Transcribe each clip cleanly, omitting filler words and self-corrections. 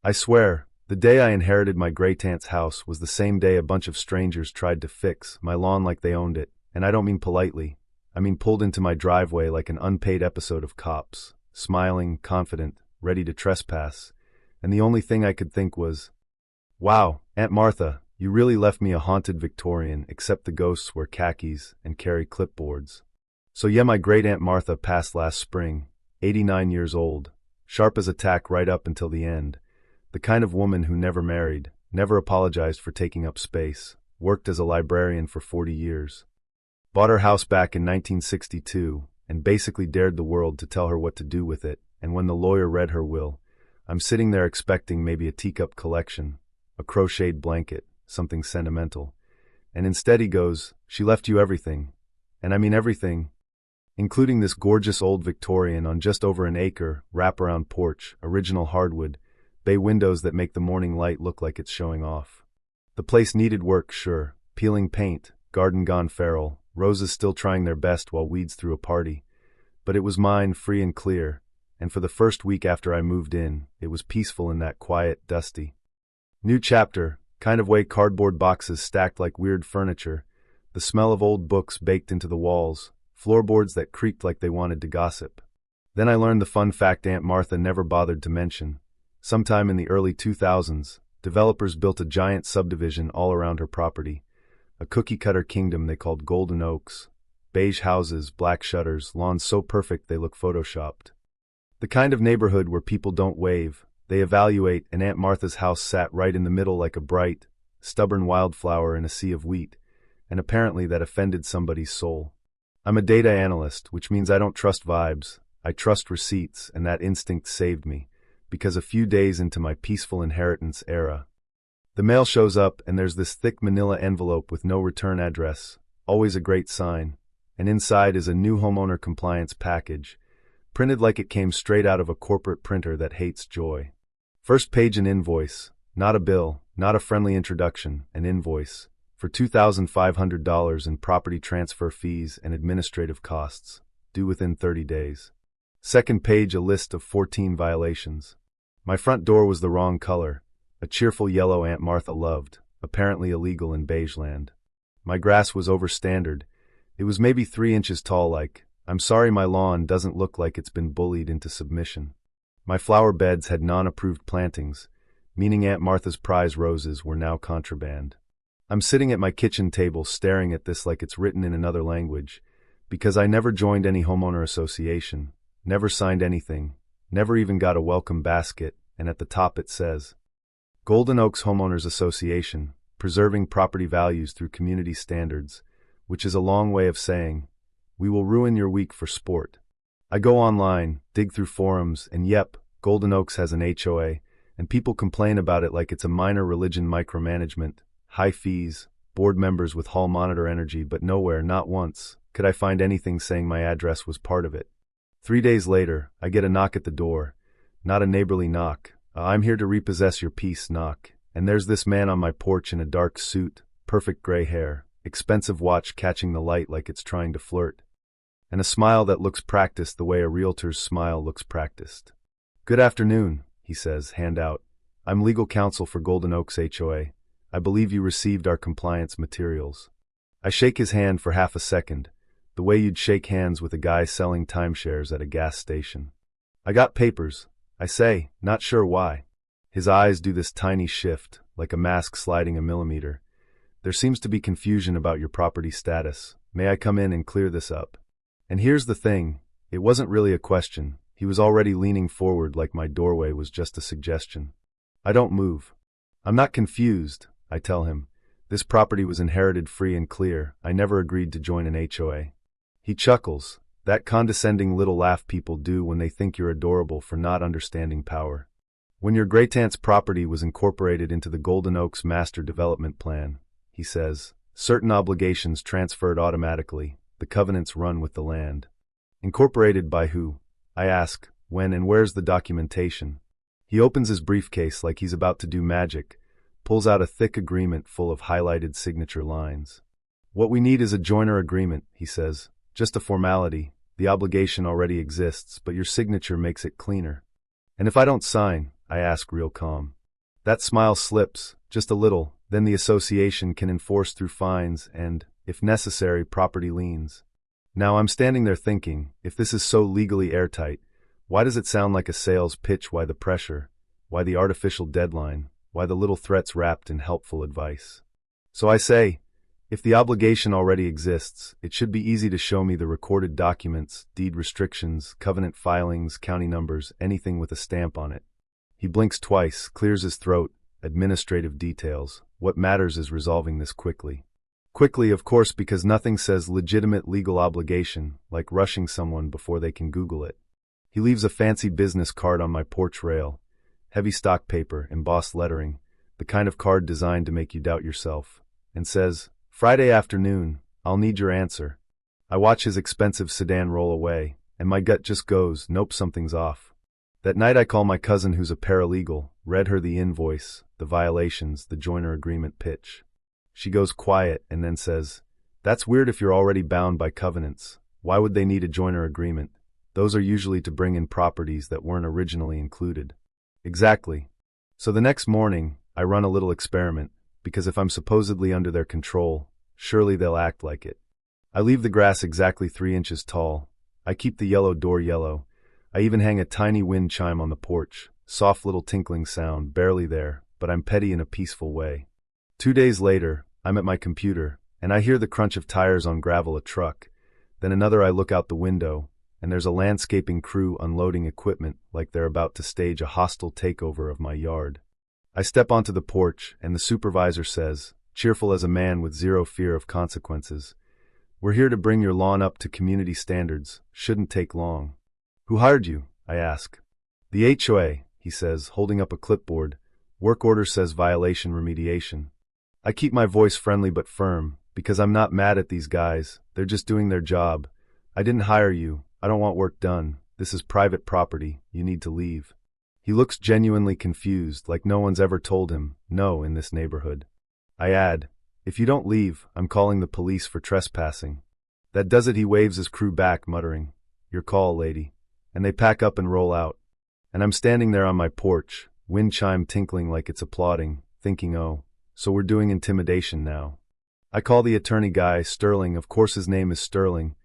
I swear, the day I inherited my great-aunt's house was the same day a bunch of strangers tried to fix my lawn like they owned it, and I don't mean politely. I mean pulled into my driveway like an unpaid episode of Cops, smiling, confident, ready to trespass, and the only thing I could think was, "Wow, Aunt Martha, you really left me a haunted Victorian, except the ghosts wear khakis and carry clipboards." So yeah, my great-aunt Martha passed last spring, 89 years old, sharp as a tack right up until the end. The kind of woman who never married, never apologized for taking up space, worked as a librarian for 40 years. Bought her house back in 1962, and basically dared the world to tell her what to do with it, and when the lawyer read her will, I'm sitting there expecting maybe a teacup collection, a crocheted blanket, something sentimental. And instead he goes, "She left you everything." And I mean everything, including this gorgeous old Victorian on just over an acre, wraparound porch, original hardwood, bay windows that make the morning light look like it's showing off. The place needed work, sure, peeling paint, garden gone feral, roses still trying their best while weeds threw a party. But it was mine, free and clear, and for the first week after I moved in, it was peaceful in that quiet, dusty new chapter, kind of way cardboard boxes stacked like weird furniture, the smell of old books baked into the walls, floorboards that creaked like they wanted to gossip. Then I learned the fun fact Aunt Martha never bothered to mention. Sometime in the early 2000s, developers built a giant subdivision all around her property, a cookie-cutter kingdom they called Golden Oaks, beige houses, black shutters, lawns so perfect they look photoshopped. The kind of neighborhood where people don't wave, they evaluate, and Aunt Martha's house sat right in the middle like a bright, stubborn wildflower in a sea of wheat, and apparently that offended somebody's soul. I'm a data analyst, which means I don't trust vibes, I trust receipts, and that instinct saved me, because a few days into my peaceful inheritance era, the mail shows up and there's this thick manila envelope with no return address, always a great sign, and inside is a new homeowner compliance package, printed like it came straight out of a corporate printer that hates joy. First page, an invoice, not a bill, not a friendly introduction, an invoice, for $2,500 in property transfer fees and administrative costs, due within 30 days. Second page, a list of 14 violations. My front door was the wrong color, a cheerful yellow Aunt Martha loved, apparently illegal in beige land. My grass was overstandard. It was maybe 3 inches tall like, "I'm sorry my lawn doesn't look like it's been bullied into submission." My flower beds had non-approved plantings, meaning Aunt Martha's prize roses were now contraband. I'm sitting at my kitchen table staring at this like it's written in another language, because I never joined any homeowner association, never signed anything, never even got a welcome basket, and at the top it says, Golden Oaks Homeowners Association, preserving property values through community standards, which is a long way of saying, we will ruin your week for sport. I go online, dig through forums, and yep, Golden Oaks has an HOA, and people complain about it like it's a minor religion micromanagement, high fees, board members with hall monitor energy, but nowhere, not once, could I find anything saying my address was part of it. 3 days later, I get a knock at the door. Not a neighborly knock, I'm here to repossess your peace knock, and there's this man on my porch in a dark suit, perfect gray hair, expensive watch catching the light like it's trying to flirt, and a smile that looks practiced the way a realtor's smile looks practiced. "Good afternoon," he says, hand out. "I'm legal counsel for Golden Oaks HOA. I believe you received our compliance materials." I shake his hand for half a second, the way you'd shake hands with a guy selling timeshares at a gas station. "I got papers," I say, not sure why. His eyes do this tiny shift, like a mask sliding a millimeter. "There seems to be confusion about your property status. May I come in and clear this up?" And here's the thing, it wasn't really a question. He was already leaning forward like my doorway was just a suggestion. I don't move. "I'm not confused," I tell him. "This property was inherited free and clear. I never agreed to join an HOA." He chuckles, that condescending little laugh people do when they think you're adorable for not understanding power. "When your great-aunt's property was incorporated into the Golden Oaks Master Development Plan," he says, "certain obligations transferred automatically. The covenants run with the land." "Incorporated by who?" I ask. "When and where's the documentation?" He opens his briefcase like he's about to do magic, pulls out a thick agreement full of highlighted signature lines. "What we need is a joiner agreement," he says. "Just a formality. The obligation already exists, but your signature makes it cleaner. And if I don't sign, I ask real calm. That smile slips, just a little, then the association can enforce through fines and, if necessary, property liens. Now I'm standing there thinking, if this is so legally airtight, why does it sound like a sales pitch? Why the pressure? Why the artificial deadline? Why the little threats wrapped in helpful advice? So I say, if the obligation already exists, it should be easy to show me the recorded documents, deed restrictions, covenant filings, county numbers, anything with a stamp on it. He blinks twice, clears his throat. Administrative details. What matters is resolving this quickly. Quickly, of course, because nothing says legitimate legal obligation, like rushing someone before they can Google it. He leaves a fancy business card on my porch rail. Heavy stock paper, embossed lettering, the kind of card designed to make you doubt yourself, and says, "Friday afternoon, I'll need your answer." I watch his expensive sedan roll away, and my gut just goes, nope, something's off. That night I call my cousin who's a paralegal, read her the invoice, the violations, the joiner agreement pitch. She goes quiet and then says, "That's weird if you're already bound by covenants. Why would they need a joiner agreement? Those are usually to bring in properties that weren't originally included." Exactly. So the next morning, I run a little experiment, because if I'm supposedly under their control, surely they'll act like it. I leave the grass exactly 3 inches tall. I keep the yellow door yellow. I even hang a tiny wind chime on the porch, soft little tinkling sound, barely there, but I'm petty in a peaceful way. 2 days later, I'm at my computer, and I hear the crunch of tires on gravel a truck. Then another I look out the window, and there's a landscaping crew unloading equipment like they're about to stage a hostile takeover of my yard. I step onto the porch, and the supervisor says, cheerful as a man with zero fear of consequences, "We're here to bring your lawn up to community standards. Shouldn't take long." "Who hired you?" I ask. "The HOA," he says, holding up a clipboard. "Work order says violation remediation." I keep my voice friendly but firm, because I'm not mad at these guys. They're just doing their job. "I didn't hire you. I don't want work done. This is private property. You need to leave." He looks genuinely confused, like no one's ever told him no in this neighborhood. I add, "If you don't leave, I'm calling the police for trespassing." That does it. He waves his crew back, muttering, "Your call, lady." And they pack up and roll out. And I'm standing there on my porch, wind chime tinkling like it's applauding, thinking, oh, so we're doing intimidation now. I call the attorney guy, Sterling, of course his name is Sterling,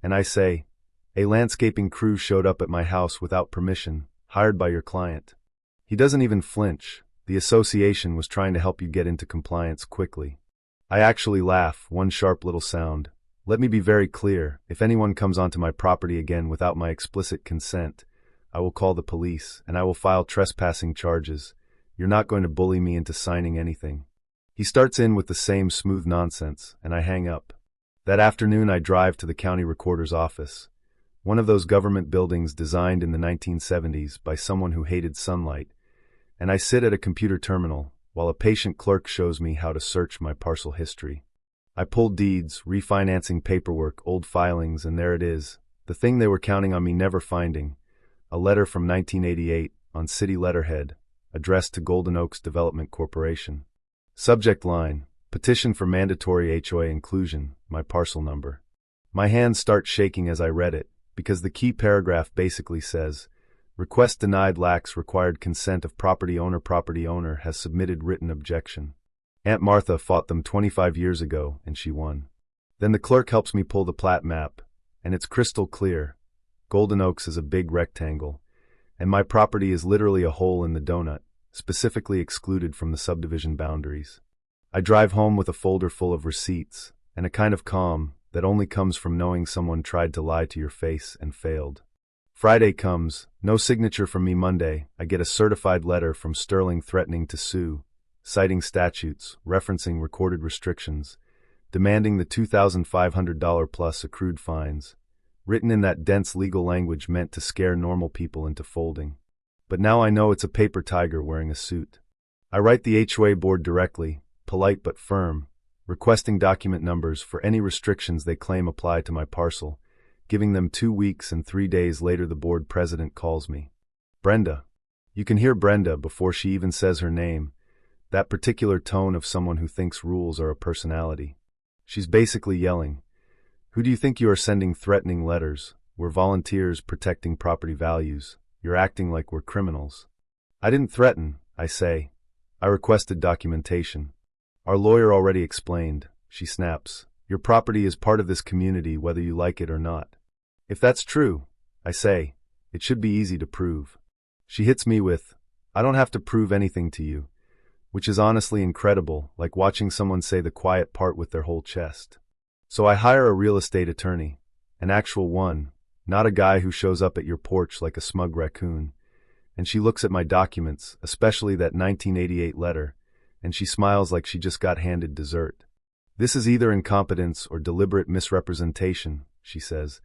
and I say, "A landscaping crew showed up at my house without permission, hired by your client." He doesn't even flinch. The association was trying to help you get into compliance quickly. I actually laugh, one sharp little sound. Let me be very clear, if anyone comes onto my property again without my explicit consent, I will call the police, and I will file trespassing charges. You're not going to bully me into signing anything. He starts in with the same smooth nonsense, and I hang up. That afternoon I drive to the county recorder's office, one of those government buildings designed in the 1970s by someone who hated sunlight, and I sit at a computer terminal, while a patient clerk shows me how to search my parcel history. I pull deeds, refinancing paperwork, old filings, and there it is, the thing they were counting on me never finding, a letter from 1988 on city letterhead, addressed to Golden Oaks Development Corporation. Subject line, petition for mandatory HOA inclusion, my parcel number. My hands start shaking as I read it, because the key paragraph basically says, request denied, lacks required consent of property owner has submitted written objection. Aunt Martha fought them 25 years ago, and she won. Then the clerk helps me pull the plat map, and it's crystal clear. Golden Oaks is a big rectangle, and my property is literally a hole in the donut, specifically excluded from the subdivision boundaries. I drive home with a folder full of receipts, and a kind of calm that only comes from knowing someone tried to lie to your face and failed. Friday comes, no signature from me. Monday, I get a certified letter from Sterling threatening to sue, citing statutes, referencing recorded restrictions, demanding the $2,500 plus accrued fines, written in that dense legal language meant to scare normal people into folding. But now I know it's a paper tiger wearing a suit. I write the HOA board directly, polite but firm, requesting document numbers for any restrictions they claim apply to my parcel, giving them 2 weeks, and 3 days later the board president calls me. Brenda. You can hear Brenda before she even says her name, that particular tone of someone who thinks rules are a personality. She's basically yelling, "Who do you think you are sending threatening letters? We're volunteers protecting property values. You're acting like we're criminals." I didn't threaten, I say. I requested documentation. Our lawyer already explained, she snaps. Your property is part of this community whether you like it or not. If that's true, I say, it should be easy to prove. She hits me with, I don't have to prove anything to you, which is honestly incredible, like watching someone say the quiet part with their whole chest. So I hire a real estate attorney, an actual one, not a guy who shows up at your porch like a smug raccoon. And she looks at my documents, especially that 1988 letter, and she smiles like she just got handed dessert. This is either incompetence or deliberate misrepresentation, she says.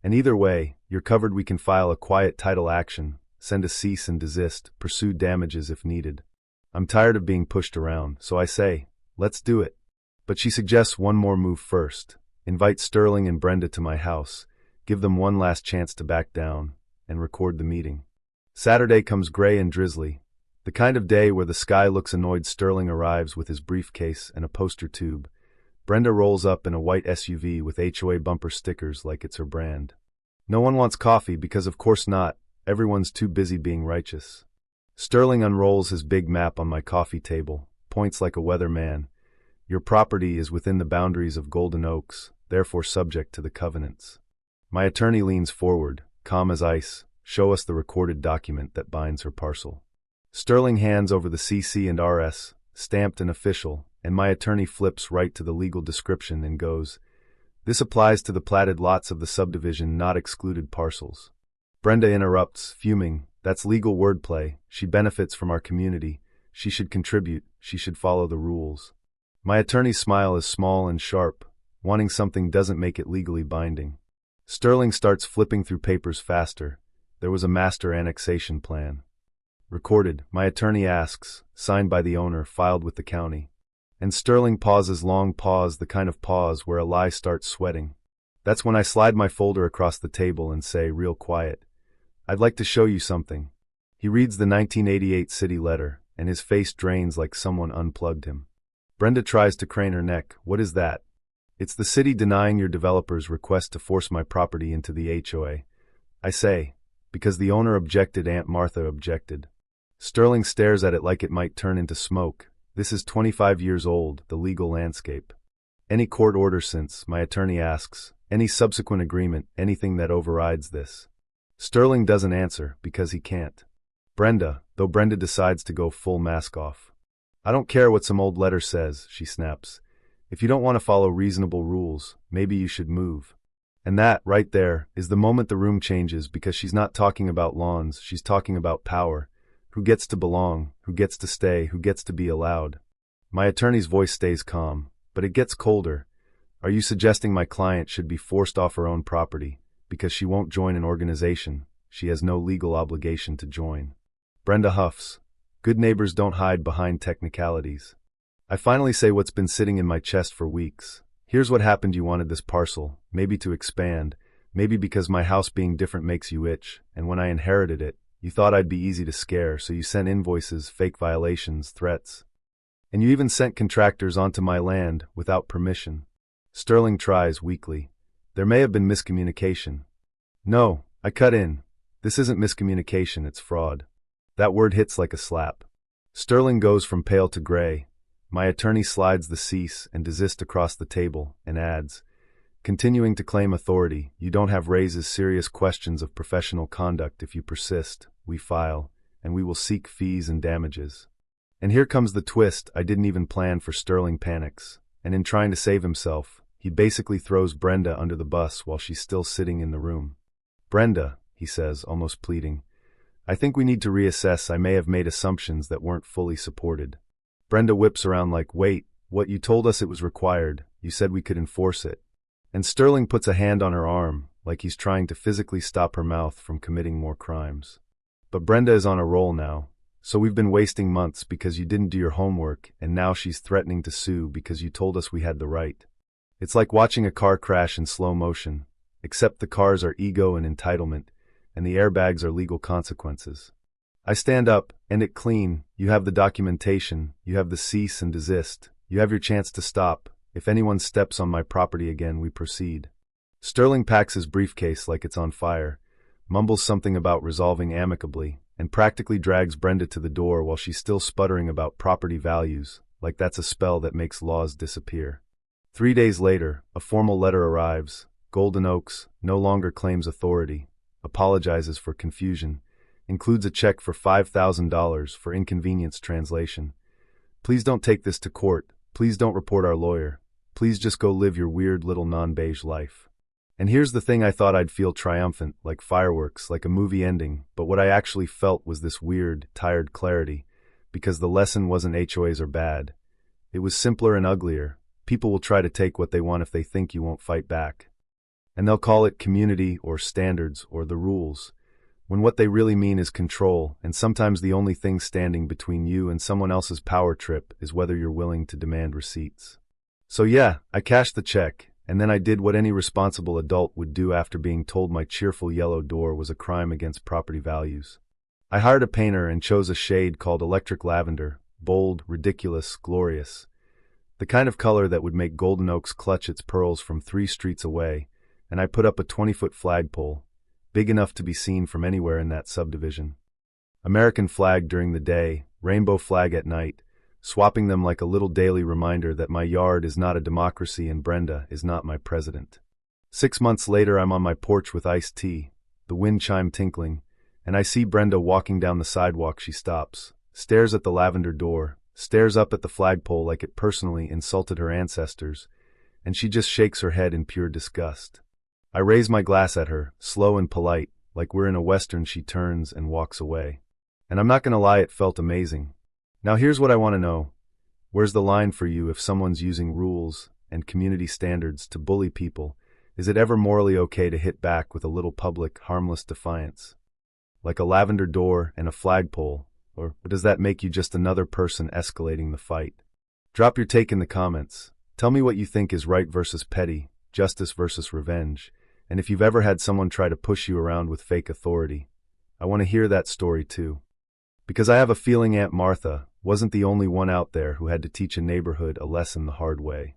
And either way, you're covered. We can file a quiet title action, send a cease and desist, pursue damages if needed. I'm tired of being pushed around, so I say, let's do it. But she suggests one more move first. Invite Sterling and Brenda to my house, give them one last chance to back down, and record the meeting. Saturday comes gray and drizzly, the kind of day where the sky looks annoyed. Sterling arrives with his briefcase and a poster tube. Brenda rolls up in a white SUV with HOA bumper stickers like it's her brand. No one wants coffee because of course not, everyone's too busy being righteous. Sterling unrolls his big map on my coffee table, points like a weatherman. Your property is within the boundaries of Golden Oaks, therefore subject to the covenants. My attorney leans forward, calm as ice. Show us the recorded document that binds her parcel. Sterling hands over the CC and RS, stamped and official, and my attorney flips right to the legal description and goes, this applies to the platted lots of the subdivision, not excluded parcels. Brenda interrupts, fuming, that's legal wordplay, she benefits from our community, she should contribute, she should follow the rules. My attorney's smile is small and sharp, wanting something doesn't make it legally binding. Sterling starts flipping through papers faster. There was a master annexation plan. Recorded, my attorney asks, signed by the owner, filed with the county. And Sterling pauses, long pause, the kind of pause where a lie starts sweating. That's when I slide my folder across the table and say, real quiet, I'd like to show you something. He reads the 1988 city letter, and his face drains like someone unplugged him. Brenda tries to crane her neck. What is that? It's the city denying your developer's request to force my property into the HOA. I say, because the owner objected, Aunt Martha objected. Sterling stares at it like it might turn into smoke. This is 25 years old, the legal landscape. Any court order since, my attorney asks, any subsequent agreement, anything that overrides this. Sterling doesn't answer, because he can't. Brenda decides to go full mask off. I don't care what some old letter says, she snaps. If you don't want to follow reasonable rules, maybe you should move. And that, right there, is the moment the room changes, because she's not talking about lawns, she's talking about power. Who gets to belong, who gets to stay, who gets to be allowed. My attorney's voice stays calm, but it gets colder. Are you suggesting my client should be forced off her own property, because she won't join an organization she has no legal obligation to join? Brenda huffs. Good neighbors don't hide behind technicalities. I finally say what's been sitting in my chest for weeks. Here's what happened. You wanted this parcel, maybe to expand, maybe because my house being different makes you itch, and when I inherited it, you thought I'd be easy to scare, so you sent invoices, fake violations, threats. And you even sent contractors onto my land without permission. Sterling tries weakly. There may have been miscommunication. No, I cut in. This isn't miscommunication, it's fraud. That word hits like a slap. Sterling goes from pale to gray. My attorney slides the cease and desist across the table and adds, continuing to claim authority, you don't have raises serious questions of professional conduct. If you persist, we file, and we will seek fees and damages. And here comes the twist I didn't even plan for. Sterling panics, and in trying to save himself, he basically throws Brenda under the bus while she's still sitting in the room. Brenda, he says, almost pleading, I think we need to reassess. I may have made assumptions that weren't fully supported. Brenda whips around like, wait, what? You told us it was required. You said we could enforce it. And Sterling puts a hand on her arm, like he's trying to physically stop her mouth from committing more crimes. But Brenda is on a roll now. So we've been wasting months because you didn't do your homework, and now she's threatening to sue because you told us we had the right. It's like watching a car crash in slow motion, except the cars are ego and entitlement, and the airbags are legal consequences. I stand up, end it clean. You have the documentation, you have the cease and desist, you have your chance to stop. If anyone steps on my property again, we proceed. Sterling packs his briefcase like it's on fire, mumbles something about resolving amicably, and practically drags Brenda to the door while she's still sputtering about property values, like that's a spell that makes laws disappear. 3 days later, a formal letter arrives. Golden Oaks no longer claims authority, apologizes for confusion, includes a check for $5,000 for inconvenience translation. Please don't take this to court. Please don't report our lawyer. Please just go live your weird little non-beige life. And here's the thing, I thought I'd feel triumphant, like fireworks, like a movie ending, but what I actually felt was this weird, tired clarity, because the lesson wasn't HOAs are bad. It was simpler and uglier. People will try to take what they want if they think you won't fight back. And they'll call it community or standards or the rules, when what they really mean is control, and sometimes the only thing standing between you and someone else's power trip is whether you're willing to demand receipts. So yeah, I cashed the check, and then I did what any responsible adult would do after being told my cheerful yellow door was a crime against property values. I hired a painter and chose a shade called electric lavender, bold, ridiculous, glorious. The kind of color that would make Golden Oaks clutch its pearls from 3 streets away, and I put up a 20-foot flagpole, big enough to be seen from anywhere in that subdivision. American flag during the day, rainbow flag at night, swapping them like a little daily reminder that my yard is not a democracy and Brenda is not my president. 6 months later, I'm on my porch with iced tea, the wind chime tinkling, and I see Brenda walking down the sidewalk. She stops, stares at the lavender door, stares up at the flagpole like it personally insulted her ancestors, and she just shakes her head in pure disgust. I raise my glass at her, slow and polite, like we're in a western. She turns and walks away. And I'm not gonna lie, it felt amazing. Now here's what I want to know. Where's the line for you if someone's using rules and community standards to bully people? Is it ever morally okay to hit back with a little public, harmless defiance? Like a lavender door and a flagpole, or does that make you just another person escalating the fight? Drop your take in the comments. Tell me what you think is right versus petty, justice versus revenge, and if you've ever had someone try to push you around with fake authority. I want to hear that story too. Because I have a feeling Aunt Martha wasn't the only one out there who had to teach a neighborhood a lesson the hard way.